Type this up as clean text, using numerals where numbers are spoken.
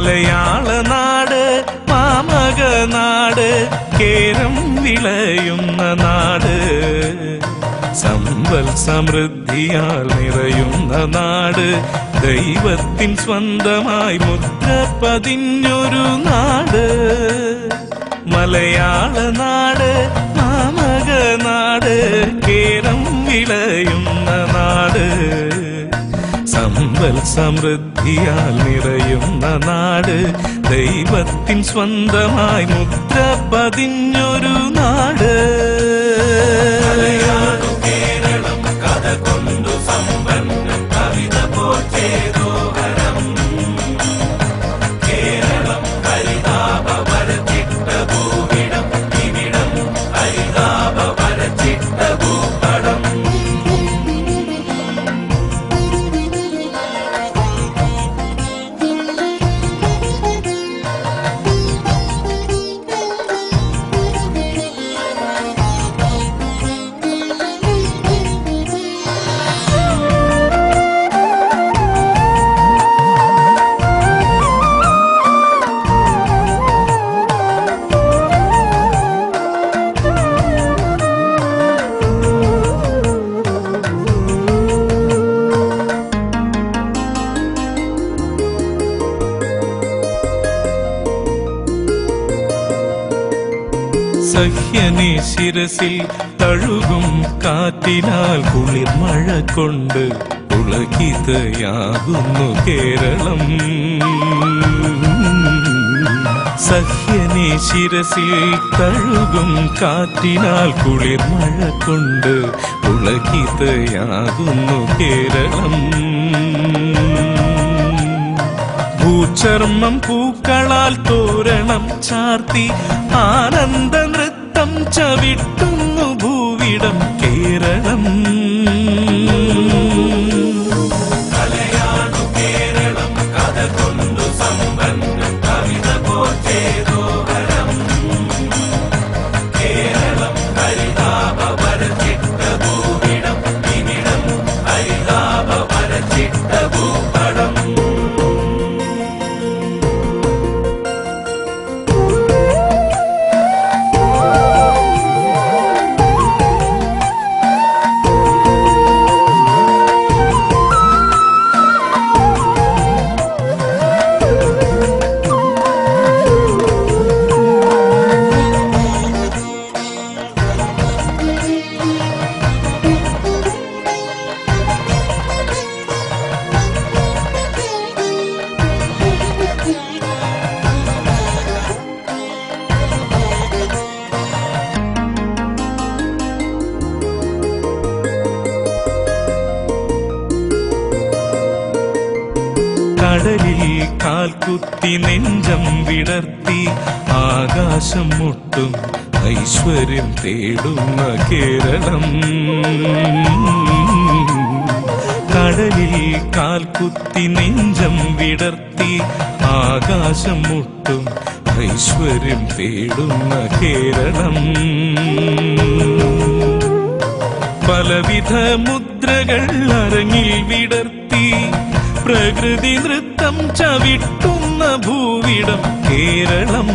മലയാളനാട് മാമകനാട് കേരം വിളയുന്ന നാട് സമ്പൽ സമൃദ്ധിയാൽ നിറയുന്ന നാട് ദൈവത്തിൻ സ്വന്തമായി മുദ്ര പതിഞ്ഞൊരു നാട് മലയാളനാട് മാമകനാട് കേരം വിളയുന്ന നാട് സമ്പൽ സമൃദ്ധിയാൽ നിറയുന്ന നാട് ദൈവത്തിൻ സ്വന്തമായി മുദ്ര പതിഞ്ഞൊരു നാട് കേരളം കഥ കൊണ്ടു സമ്പന്നം കവിത പോറ്റേതോഹരം കേരളം ഹരിതാപ വരച്ചിട്ട ഭൂവിടം ഇവിടം ഹരിതാപ വരച്ചിട്ട ഭൂപടം സഹ്യനെ ശിരസിൽ തഴുകും കാറ്റിനാൽ കുളിർമഴ കൊണ്ട് പുളകിതയാകുന്നു കേരളം സഹ്യനെ ശിരസിൽ തഴുകും കാറ്റിനാൽ കുളിർമഴ കൊണ്ട് പുളകിതയാകുന്നു കേരളം ഭൂചർമ്മം പൂക്കളാൽ തോരണം ചാർത്തി ആനന്ദ നൃത്തം ചവിട്ടുന്നു ഭൂവിടം കേരളം കലയാണു കേരളം കഥ കൊണ്ടു സമ്പന്നം കവിത പോറ്റേതോഹരം കേരളം ഹരിതാപ വരച്ചിട്ട ഭൂവിടം ഇവിടം ഹരിതാപ വരച്ചിട്ട ഭൂപടം കടലിൽ കാൽക്കുത്തി നെഞ്ചം വിടർത്തി ആകാശം മുട്ടും ഐശ്വര്യം തേടുന്ന കേരളം കടലിൽ കാൽക്കുത്തി നെഞ്ചം വിടർത്തി ആകാശം മുട്ടും ഐശ്വര്യം തേടുന്ന കേരളം പലവിധ മുദ്രകൾ അരങ്ങിൽ വിടർത്തി പ്രകൃതി നൃത്തം ചവിട്ടുന്ന ഭൂവിടം കേരളം